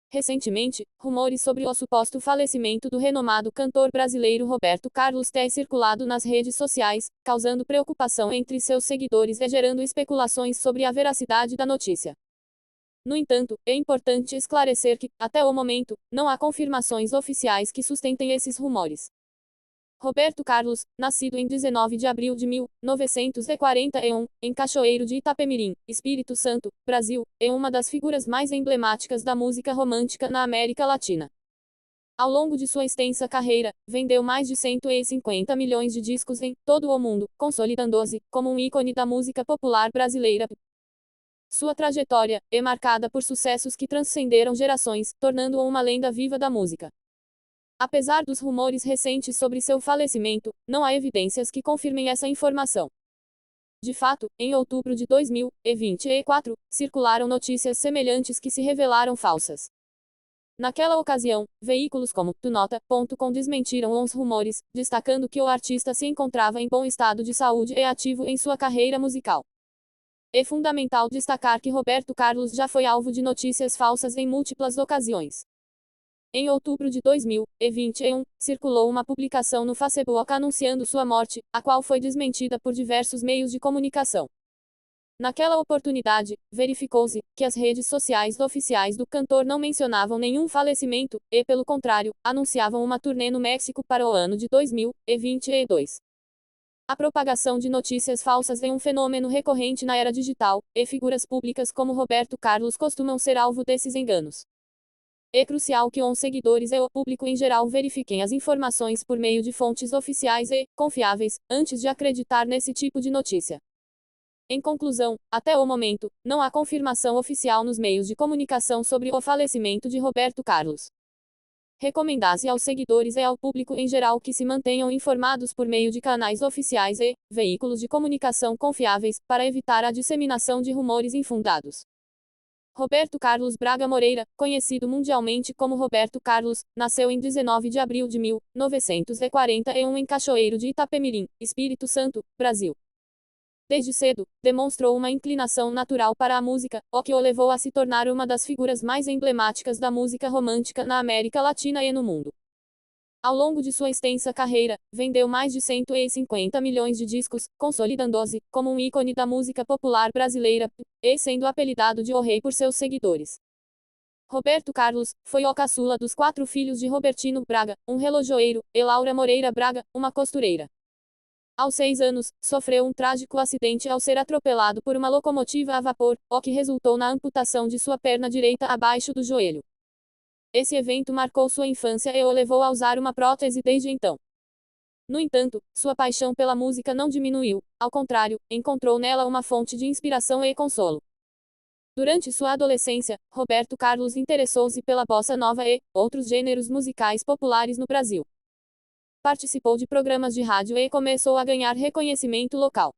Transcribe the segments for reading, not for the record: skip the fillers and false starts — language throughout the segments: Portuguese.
Recentemente, rumores sobre o suposto falecimento do renomado cantor brasileiro Roberto Carlos têm circulado nas redes sociais, causando preocupação entre seus seguidores e gerando especulações sobre a veracidade da notícia. No entanto, é importante esclarecer que, até o momento, não há confirmações oficiais que sustentem esses rumores. Roberto Carlos, nascido em 19 de abril de 1941, em Cachoeiro de Itapemirim, Espírito Santo, Brasil, é uma das figuras mais emblemáticas da música romântica na América Latina. Ao longo de sua extensa carreira, vendeu mais de 150 milhões de discos em todo o mundo, consolidando-se como um ícone da música popular brasileira. Sua trajetória é marcada por sucessos que transcenderam gerações, tornando-o uma lenda viva da música. Apesar dos rumores recentes sobre seu falecimento, não há evidências que confirmem essa informação. De fato, em outubro de 2024, circularam notícias semelhantes que se revelaram falsas. Naquela ocasião, veículos como Nota.com desmentiram os rumores, destacando que o artista se encontrava em bom estado de saúde e ativo em sua carreira musical. É fundamental destacar que Roberto Carlos já foi alvo de notícias falsas em múltiplas ocasiões. Em outubro de 2021, circulou uma publicação no Facebook anunciando sua morte, a qual foi desmentida por diversos meios de comunicação. Naquela oportunidade, verificou-se que as redes sociais oficiais do cantor não mencionavam nenhum falecimento, e, pelo contrário, anunciavam uma turnê no México para o ano de 2022. A propagação de notícias falsas é um fenômeno recorrente na era digital, e figuras públicas como Roberto Carlos costumam ser alvo desses enganos. É crucial que os seguidores e o público em geral verifiquem as informações por meio de fontes oficiais e confiáveis, antes de acreditar nesse tipo de notícia. Em conclusão, até o momento, não há confirmação oficial nos meios de comunicação sobre o falecimento de Roberto Carlos. Recomenda-se aos seguidores e ao público em geral que se mantenham informados por meio de canais oficiais e veículos de comunicação confiáveis, para evitar a disseminação de rumores infundados. Roberto Carlos Braga Moreira, conhecido mundialmente como Roberto Carlos, nasceu em 19 de abril de 1941 em Cachoeiro de Itapemirim, Espírito Santo, Brasil. Desde cedo, demonstrou uma inclinação natural para a música, o que o levou a se tornar uma das figuras mais emblemáticas da música romântica na América Latina e no mundo. Ao longo de sua extensa carreira, vendeu mais de 150 milhões de discos, consolidando-se como um ícone da música popular brasileira, e sendo apelidado de O Rei por seus seguidores. Roberto Carlos foi o caçula dos 4 filhos de Robertino Braga, um relojoeiro, e Laura Moreira Braga, uma costureira. Aos 6 anos, sofreu um trágico acidente ao ser atropelado por uma locomotiva a vapor, o que resultou na amputação de sua perna direita abaixo do joelho. Esse evento marcou sua infância e o levou a usar uma prótese desde então. No entanto, sua paixão pela música não diminuiu, ao contrário, encontrou nela uma fonte de inspiração e consolo. Durante sua adolescência, Roberto Carlos interessou-se pela bossa nova e outros gêneros musicais populares no Brasil. Participou de programas de rádio e começou a ganhar reconhecimento local.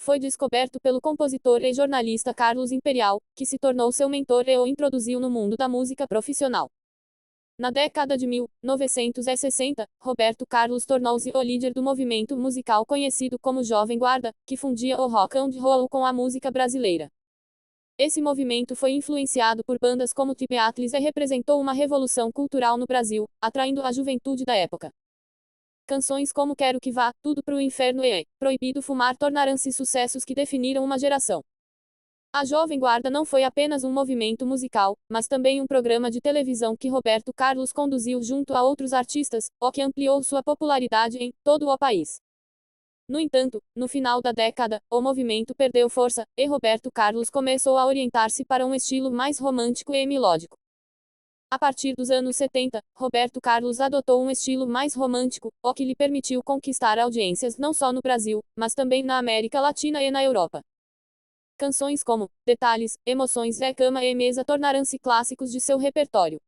Foi descoberto pelo compositor e jornalista Carlos Imperial, que se tornou seu mentor e o introduziu no mundo da música profissional. Na década de 1960, Roberto Carlos tornou-se o líder do movimento musical conhecido como Jovem Guarda, que fundia o rock and roll com a música brasileira. Esse movimento foi influenciado por bandas como Tipo Atlas e representou uma revolução cultural no Brasil, atraindo a juventude da época. Canções como Quero que Vá, Tudo pro Inferno e Proibido Fumar tornaram-se sucessos que definiram uma geração. A Jovem Guarda não foi apenas um movimento musical, mas também um programa de televisão que Roberto Carlos conduziu junto a outros artistas, o que ampliou sua popularidade em todo o país. No entanto, no final da década, o movimento perdeu força, e Roberto Carlos começou a orientar-se para um estilo mais romântico e melódico. A partir dos anos 70, Roberto Carlos adotou um estilo mais romântico, o que lhe permitiu conquistar audiências não só no Brasil, mas também na América Latina e na Europa. Canções como Detalhes, Emoções e Cama e Mesa tornaram-se clássicos de seu repertório.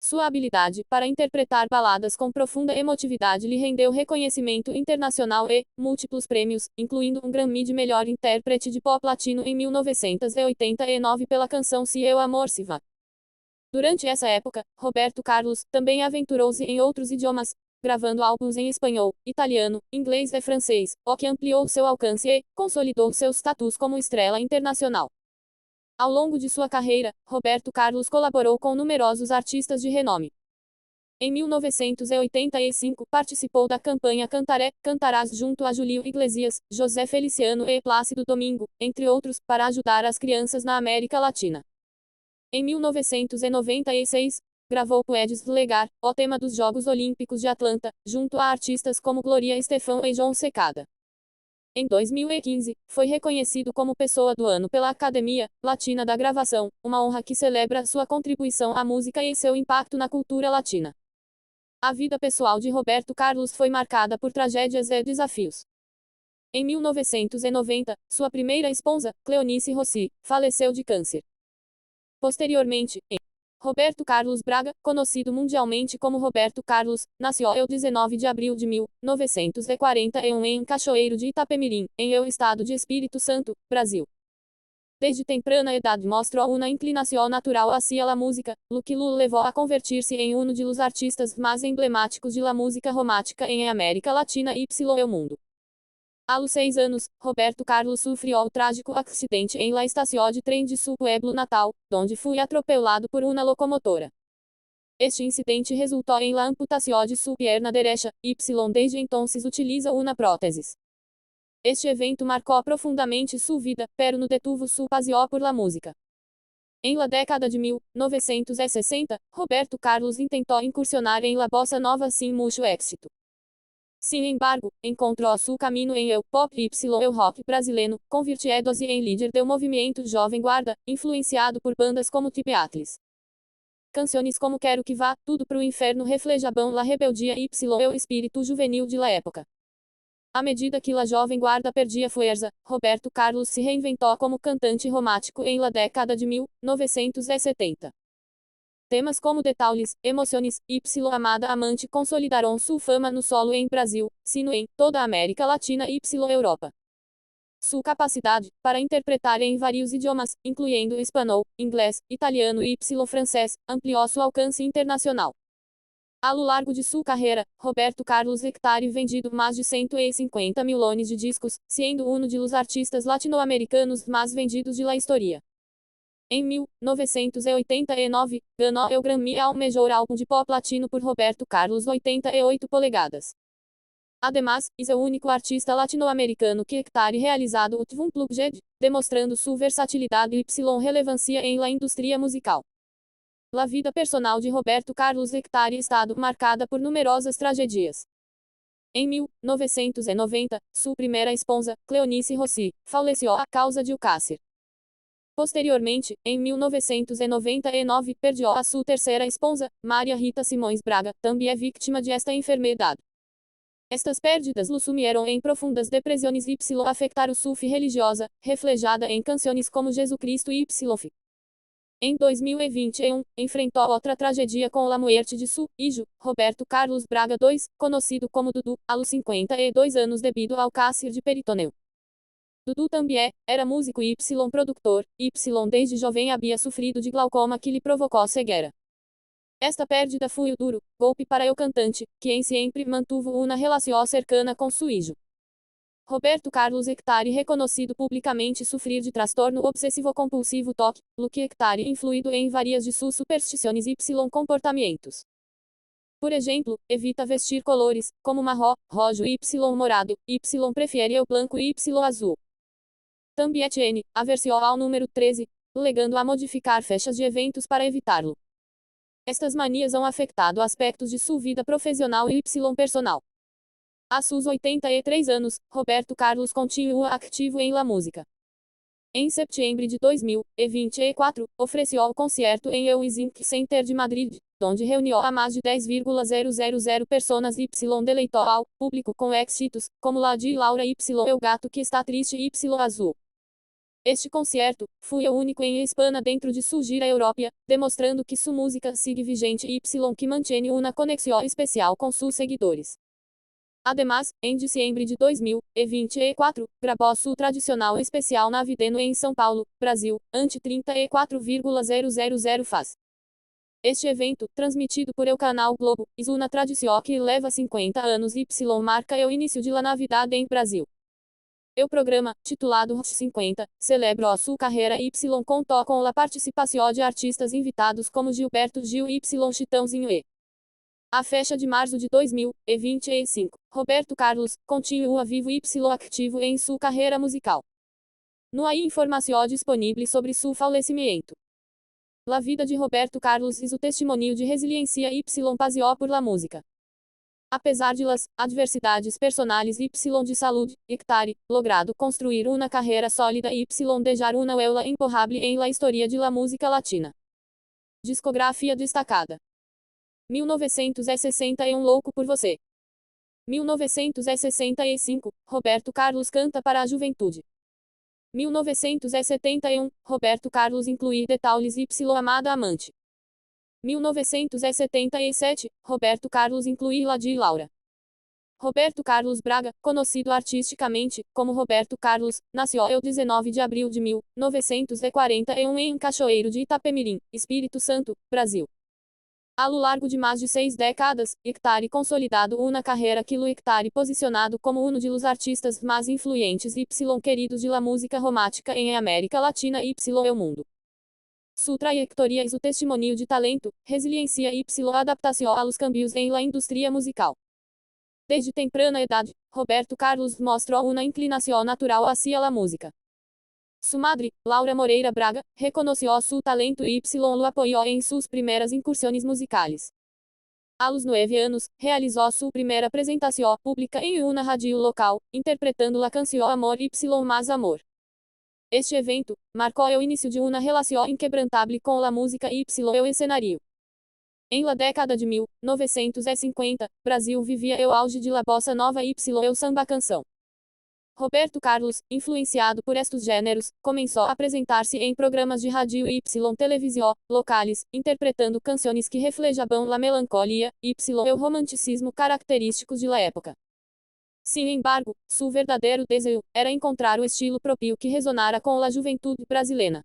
Sua habilidade para interpretar baladas com profunda emotividade lhe rendeu reconhecimento internacional e múltiplos prêmios, incluindo um Grammy de melhor intérprete de pop latino em 1989 pela canção Se Eu Amor Se Vá. Durante essa época, Roberto Carlos também aventurou-se em outros idiomas, gravando álbuns em espanhol, italiano, inglês e francês, o que ampliou seu alcance e consolidou seu status como estrela internacional. Ao longo de sua carreira, Roberto Carlos colaborou com numerosos artistas de renome. Em 1985, participou da campanha Cantaré, Cantarás junto a Julio Iglesias, José Feliciano e Plácido Domingo, entre outros, para ajudar as crianças na América Latina. Em 1996, gravou Puedes Legar, o tema dos Jogos Olímpicos de Atlanta, junto a artistas como Gloria Estefan e João Secada. Em 2015, foi reconhecido como Pessoa do Ano pela Academia Latina da Gravação, uma honra que celebra sua contribuição à música e seu impacto na cultura latina. A vida pessoal de Roberto Carlos foi marcada por tragédias e desafios. Em 1990, sua primeira esposa, Cleonice Rossi, faleceu de câncer. Posteriormente, Roberto Carlos Braga, conhecido mundialmente como Roberto Carlos, nasceu el 19 de abril de 1941 em Cachoeiro de Itapemirim, em el estado de Espírito Santo, Brasil. Desde temprana idade mostrou uma inclinação natural hacia a música, o que o levou a convertir-se em um dos artistas mais emblemáticos de la música romântica em América Latina e o mundo. Aos 6 anos, Roberto Carlos sofreu o trágico acidente em la estação de trem de seu pueblo natal, onde foi atropelado por uma locomotora. Este incidente resultou em la amputação de sua perna direita, desde então utiliza uma prótese. Este evento marcou profundamente sua vida, pero no detuvo sua paixão por la música. Em la década de 1960, Roberto Carlos intentou incursionar em la bossa nova sem muito êxito. Sin embargo, encontrou seu caminho em el pop y el rock brasileiro, convirtiendo-se em líder do movimento Jovem Guarda, influenciado por bandas como Tipo Atlas. Canções como Quero que Vá, Tudo pro Inferno reflejavam la rebeldia y el espírito juvenil de la época. À medida que la Jovem Guarda perdia força, Roberto Carlos se reinventou como cantante romântico em la década de 1970. Temas como Detalhes, Emociones, Amada Amante consolidaram sua fama no solo em Brasil, sino em toda a América Latina e Europa. Sua capacidade para interpretar em vários idiomas, incluindo espanhol, inglês, italiano e francês, ampliou seu alcance internacional. A lo largo de sua carreira, Roberto Carlos Hectare vendido mais de 150 milhões de discos, sendo um dos artistas latino-americanos mais vendidos de la história. Em 1989, ganhou o Grammy ao melhor álbum de pop latino por Roberto Carlos 88 polegadas. Además, é o único artista latino-americano que Hectare realizado o Tvum Plugged, demonstrando sua versatilidade e relevância em la indústria musical. La vida personal de Roberto Carlos Hectare estado marcada por numerosas tragédias. Em 1990, sua primeira esposa, Cleonice Rossi, faleceu a causa de câncer. Posteriormente, em 1999, perdeu a sua terceira esposa, Maria Rita Simões Braga, também vítima de esta enfermidade. Estas perdas lo sumieron em profundas depressões y afectaram sua fé religiosa, reflejada em canções como Jesus Cristo y Em 2021, enfrentou outra tragédia com a morte de seu hijo, Roberto Carlos Braga II, conhecido como Dudu, aos 52 anos devido ao câncer de peritoneu. Dudu também era músico y produtor, desde jovem havia sofrido de glaucoma que lhe provocou cegueira. Esta perda foi o duro golpe para o cantante, que em sempre mantuvo uma relação cercana com seu hijo. Roberto Carlos Hectare reconhecido publicamente sofrer de transtorno obsessivo-compulsivo TOC, lo que Hectare influído em várias de suas superstições y comportamientos. Por exemplo, evita vestir colores, como marrom, rojo y morado, prefere o branco y azul. Também tiene aversão ao número 13, legando a modificar fechas de eventos para evitá-lo. Estas manias han afetado aspectos de sua vida profissional e personal. A seus 83 anos, Roberto Carlos continua ativo em la música. Em setembro de 2024, ofereceu o concerto em el Zinc Center de Madrid, onde reuniu a mais de 10.000 pessoas y deleitou ao público com éxitos, como la de Laura y El Gato que está triste y azul. Este concerto foi o único em Espanha dentro de sua gira europeia, demonstrando que sua música sigue vigente y que mantém uma conexão especial com seus seguidores. Además, em dezembro de 2024, gravou seu tradicional especial navideño em São Paulo, Brasil, ante 34.000 fãs. Este evento, transmitido por el canal Globo, é uma tradição que leva 50 anos y marca o início de la Navidad em Brasil. O programa, titulado Hot 50, celebra sua carreira Y contou com a participação de artistas invitados como Gilberto Gil y Chitãozinho e. A fecha de março de 2025, Roberto Carlos continua vivo y ativo em sua carreira musical. Não há informação disponível sobre seu falecimento. La vida de Roberto Carlos é o testemunho de resiliência y passió por la música. Apesar de las adversidades personales y de saúde, Hectare logrado construir uma carreira sólida y dejar uma huella imborrable em la historia de la música latina. Discografia destacada: 1961 Louco por Você. 1965 Roberto Carlos canta para a juventude. 1971 Roberto Carlos inclui Detalhes y Amada Amante. 1977 Roberto Carlos inclui La de Laura. Roberto Carlos Braga, conhecido artisticamente como Roberto Carlos, nasceu el 19 de abril de 1941 em Cachoeiro de Itapemirim, Espírito Santo, Brasil. A lo largo de mais de 6 décadas, Hectare consolidado uma carreira que lo Hectare posicionado como um dos artistas mais influentes y queridos de la música romântica em América Latina y el mundo. Sua trajetória é o testemunho de talento, resiliência y adaptação a los cambios em la indústria musical. Desde temprana idade, Roberto Carlos mostrou uma inclinação natural hacia la música. Su madre, Laura Moreira Braga, reconoció su talento y lo apoyó en sus primeras incursiones musicales. A los 9 anos, realizó su primeira apresentação pública em uma rádio local, interpretando la canção Amor y Más Amor. Este evento marcou o início de uma relação inquebrantável com la música y el escenario. Em la década de 1950, Brasil vivia o auge de la bossa nova y el samba canção. Roberto Carlos, influenciado por estes gêneros, começou a apresentar-se em programas de rádio y televisão locais, interpretando canções que reflejavam la melancolia y el romanticismo característicos de la época. Sin embargo, seu verdadeiro desejo era encontrar o estilo próprio que resonara com la juventude brasileira.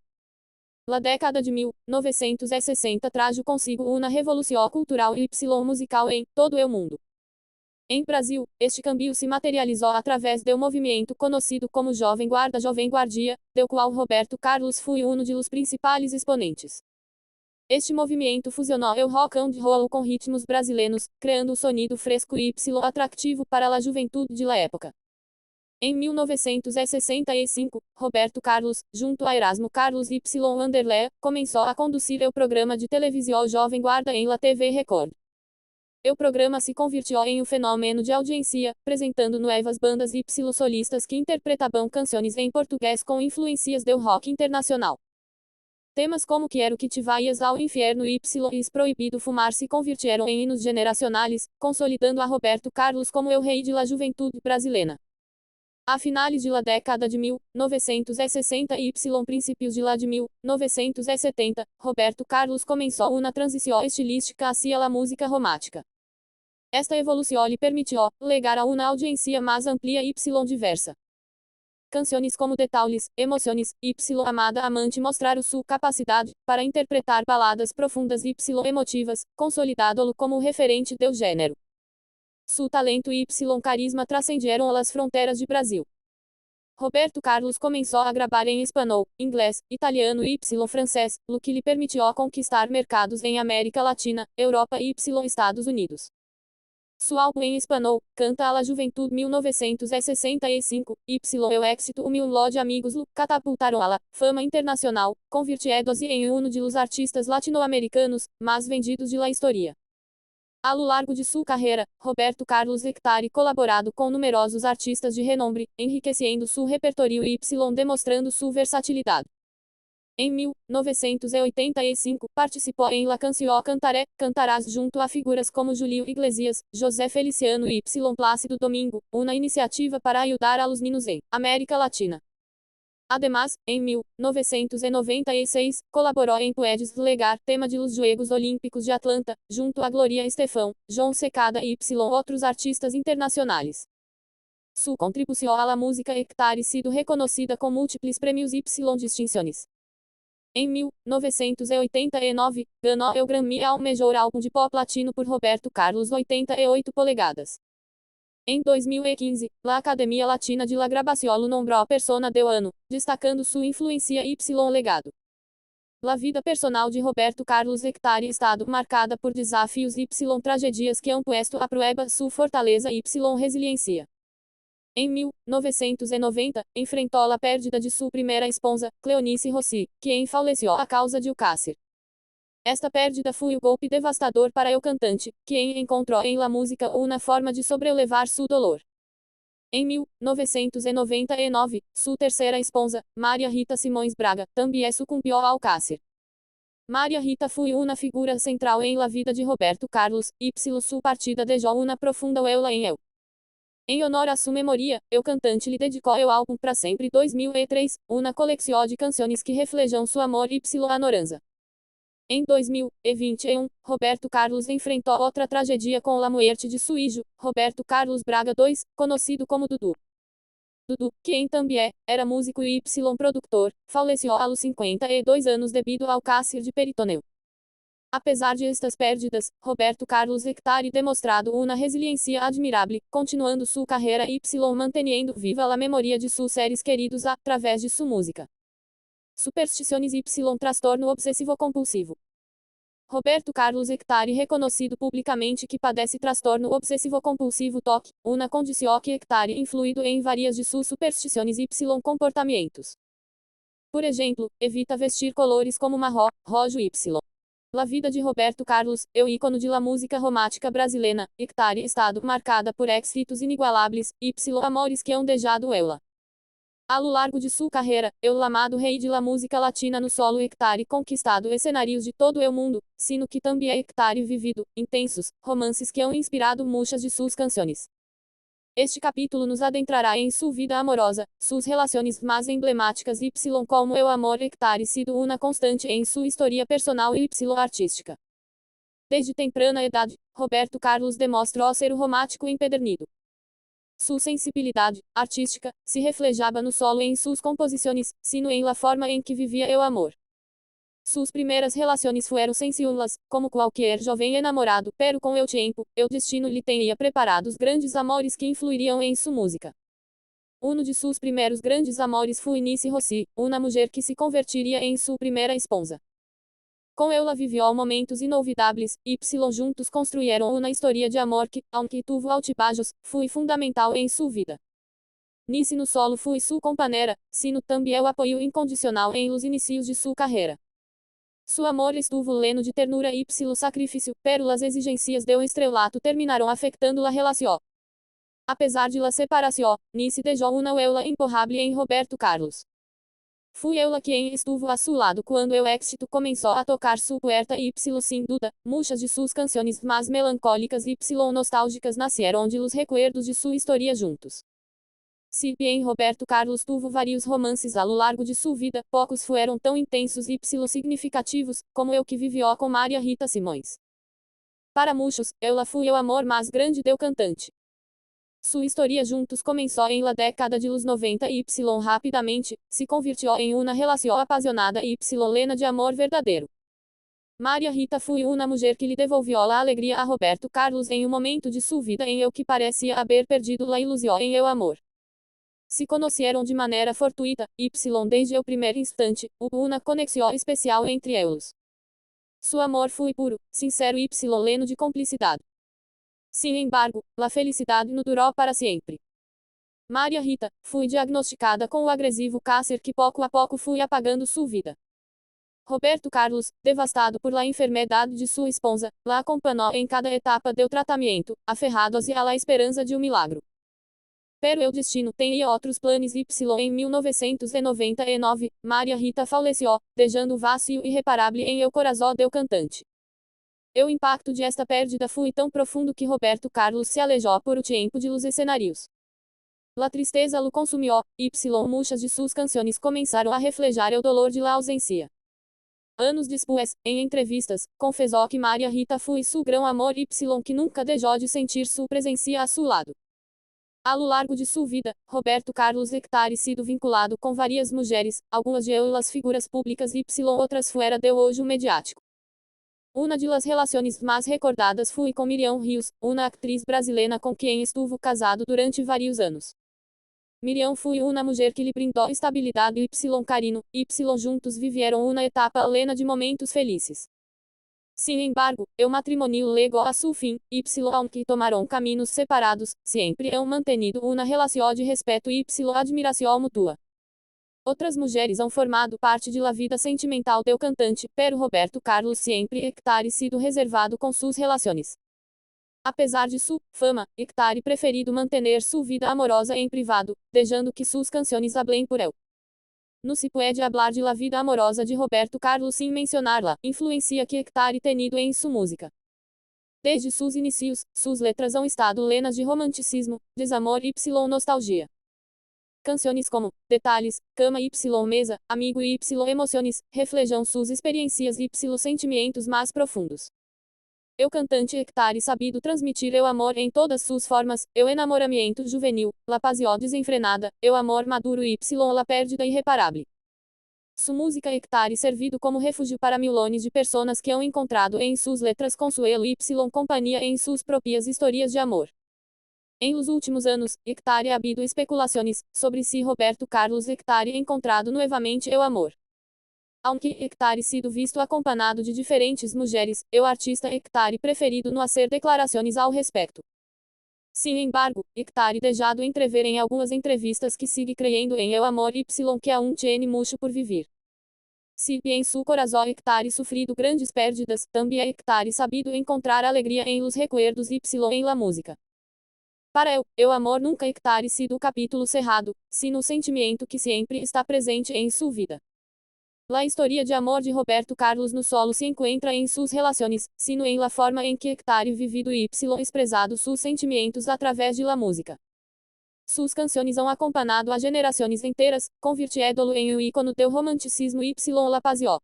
La década de 1960 trajo consigo uma revolução cultural y musical em todo o mundo. Em Brasil, este cambio se materializou através do movimento conhecido como Jovem Guardia, do qual Roberto Carlos foi um dos principais exponentes. Este movimento fusionou o rock and roll com ritmos brasileiros, criando um sonido fresco y atrativo para a juventude de la época. Em 1965, Roberto Carlos, junto a Erasmo Carlos y Wanderlei, começou a conduzir o programa de televisão Jovem Guarda em la TV Record. O programa se convirtió em um fenômeno de audiência, apresentando novas bandas y solistas que interpretavam canções em português com influências do rock internacional. Temas como Quero que te vayas ao inferno y es proibido fumar se convirtieron em hinos generacionais, consolidando a Roberto Carlos como o rei de la juventude brasileira. A finales de la década de 1960 y princípios de la de 1970, Roberto Carlos começou uma transição estilística hacia la música romântica. Esta evolução lhe permitiu legar a uma audiência mais ampla y diversa. Canções como Detalhes, Emociones, y Amada Amante mostraram sua capacidade para interpretar baladas profundas y emotivas, consolidado-lo como referente do gênero. Su talento y carisma trascenderam as fronteiras de Brasil. Roberto Carlos começou a gravar em espanhol, inglês, italiano y francês, o que lhe permitiu conquistar mercados em América Latina, Europa y Estados Unidos. Su álbum em espanhol, Canta a la Juventude 1965, y o éxito O Milhão de Amigos lo catapultaram a la fama internacional, convirtiendo-se em um dos artistas latino-americanos mais vendidos de la historia. A lo largo de sua carreira, Roberto Carlos Hectare colaborado com numerosos artistas de renombre, enriquecendo seu repertório y demonstrando sua versatilidade. Em 1985, participou em La Canción Cantaré, Cantarás junto a figuras como Julio Iglesias, José Feliciano y Plácido Domingo, uma iniciativa para ajudar a los niños em América Latina. Además, em 1996, colaborou em Puedes Legar, tema de los Juegos Olímpicos de Atlanta, junto a Gloria Estefan, João Secada y outros artistas internacionais. Sua contribuição à música Hectare sido reconhecida com múltiplos prêmios y distinções. Em 1989, ganhou o Grammy ao melhor álbum de pop latino por Roberto Carlos 88 polegadas. Em 2015, la Academia Latina de la Grabación lo nombró persona del ano, destacando sua influência y legado. La vida personal de Roberto Carlos Hectare estado marcada por desafios y tragedias que han puesto a prueba sua fortaleza y resiliência. Em 1990, enfrentou a perda de sua primeira esposa, Cleonice Rossi, que faleceu a causa de câncer. Esta perda foi o golpe devastador para o cantante, que encontrou em la música uma forma de sobrelevar seu dolor. Em 1999, sua terceira esposa, Maria Rita Simões Braga, também sucumbiu ao câncer. Maria Rita foi uma figura central em la vida de Roberto Carlos, y sua partida deixou uma profunda huella em ele. Em honor a sua memória, o cantante lhe dedicou o álbum Pra Sempre 2003, uma coleção de canções que reflejam seu amor y añorança. Em 2021, Roberto Carlos enfrentou outra tragédia com a muerte de seu hijo, Roberto Carlos Braga II, conhecido como Dudu. Dudu, quem também era músico e produtor, faleceu aos 52 anos devido ao câncer de peritoneu. Apesar de estas perdas, Roberto Carlos Hectare demonstrado uma resiliência admirável, continuando sua carreira y mantendo viva a memória de seus seres queridos através de sua música. Superstições y transtorno obsessivo-compulsivo. Roberto Carlos Hectare reconhecido publicamente que padece transtorno obsessivo-compulsivo TOC, uma condição que Hectare influído em várias de suas superstições y comportamentos. Por exemplo, evita vestir colores como marrom, rojo y. La vida de Roberto Carlos, o ícone de la música romântica brasileira, Hectare estado marcada por éxitos inigualáveis, y amores que han deixado ela. A lo largo de sua carreira, o amado rei de la música latina no solo Hectare conquistado escenários de todo o mundo, sino que também Hectare vivido, intensos, romances que han inspirado muitas de suas canções. Este capítulo nos adentrará em sua vida amorosa, suas relações mais emblemáticas y como o amor Hectare sido uma constante em sua história personal y artística. Desde temprana idade, Roberto Carlos demonstrou ser romântico empedernido. Sua sensibilidade artística se reflejava no solo em suas composições, sino em la forma em que vivia o amor. Suas primeiras relações foram sensuais, como qualquer jovem enamorado, pero com o tempo, o destino lhe tinha preparado os grandes amores que influiriam em sua música. Um de seus primeiros grandes amores foi Nice Rossi, uma mulher que se convertiria em sua primeira esposa. Com ela viveu momentos inolvidáveis, y juntos construíram uma história de amor que, aunque tuvo altibajos, foi fundamental em sua vida. Nice no solo foi sua companheira, sino também o apoio incondicional em los inicios de sua carreira. Su amor estuvo leno de ternura y sacrifício, pero las exigências de estrelato terminaram afectando la relação. Apesar de la separação, Nice deixou uma huella imborrável em Roberto Carlos. Foi ela quem estuvo a seu lado quando o éxito começou a tocar sua puerta y sem duda, muitas de suas canções mais melancólicas y nostálgicas nasceram de los recuerdos de sua história juntos. Si bien Roberto Carlos tuvo vários romances a lo largo de sua vida, poucos foram tão intensos y significativos, como o que vivió com Maria Rita Simões. Para muitos, ela foi o amor mais grande do cantante. Sua história juntos começou em la década de los 90 y rapidamente, se convirtió em uma relação apasionada y lena de amor verdadeiro. Maria Rita foi uma mulher que lhe devolvió a alegria a Roberto Carlos em um momento de sua vida em el que parecia haber perdido la ilusão em el amor. Se conheceram de maneira fortuita, y desde o primeiro instante, houve uma conexão especial entre eles. Su amor foi puro, sincero y leno de cumplicidade. Sin embargo, la felicidade não durou para sempre. Maria Rita foi diagnosticada com o agressivo câncer que pouco a pouco foi apagando sua vida. Roberto Carlos, devastado por la enfermedade de sua esposa, la acompanhou em cada etapa do tratamento, aferrados a la esperança de um milagro. Pero o destino tinha outros planos y em 1999, Maria Rita faleceu, deixando vazio irreparável em el coração do cantante. O impacto de esta perda foi tão profundo que Roberto Carlos se alejou por o tempo de los escenarios. La tristeza lo consumiu, y muitas de suas canções começaram a reflejar o dolor de la ausência. Anos depois, em entrevistas, confessou que Maria Rita foi seu grão amor y que nunca deixou de sentir sua presença a seu lado. A lo largo de sua vida, Roberto Carlos Hectare sido vinculado com várias mulheres, algumas de elas figuras públicas y outras fora do ojo mediático. Una de las relações mais recordadas foi com Miriam Rios, uma atriz brasileira com quem estuvo casado durante vários anos. Miriam foi uma mulher que lhe brindou estabilidade y carinho, y juntos vivieron uma etapa plena de momentos felizes. Sin embargo, el matrimonio llegó a su fim, y aunque tomaron caminos separados, siempre han mantenido una relación de respeto y admiración mutua. Outras mulheres han formado parte de la vida sentimental del cantante, pero Roberto Carlos siempre hectare sido reservado com suas relações. Apesar de sua fama, hectare preferido mantener sua vida amorosa em privado, deixando que suas canções hablen por él. No se puede hablar de la vida amorosa de Roberto Carlos sin mencionar la influencia que hectare tenido em sua música. Desde seus inicios, suas letras han estado llenas de romanticismo, desamor y nostalgia. Canções como Detalhes, Cama y Mesa, Amigo y Emociones, reflejam suas experiências y sentimentos mais profundos. O cantante hectare sabido transmitir o amor em todas suas formas, o enamoramento juvenil, la pasión desenfrenada, o amor maduro y la pérdida irreparável. Sua música hectare servido como refúgio para milhões de pessoas que han encontrado em suas letras consuelo y companhia em suas próprias histórias de amor. Em los últimos anos, hectare ha habido especulações sobre se Roberto Carlos hectare encontrado novamente o amor. Aunque hectare sido visto acompanhado de diferentes mulheres, o artista hectare preferido no hacer declarações ao respeito. Sin embargo, hectare deixado entrever em algumas entrevistas que sigue creyendo em el amor y que aún tiene mucho por vivir. Se em su corazón hectare sufrido grandes pérdidas, também hectare sabido encontrar alegria em los recuerdos y em la música. Para el amor nunca hectare sido o capítulo cerrado, sino o sentimento que sempre está presente em sua vida. La historia de amor de Roberto Carlos no solo se encuentra em suas relações, sino em la forma em que hectare vivido y expressado seus sentimentos através de la música. Suas canções han acompanhado a gerações inteiras, convirtiéndolo em um ícone do romanticismo y la pasión.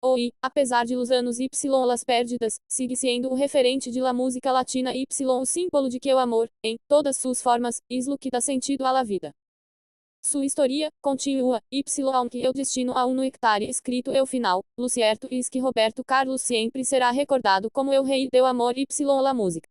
Hoy, apesar de los anos y las pérdidas, sigue sendo o referente de la música latina y o símbolo de que o amor, em todas suas formas, es lo que dá sentido a la vida. Sua história continua, aunque o destino a no hectare escrito o final, lo cierto es que Roberto Carlos sempre será recordado como el rei do amor y la música.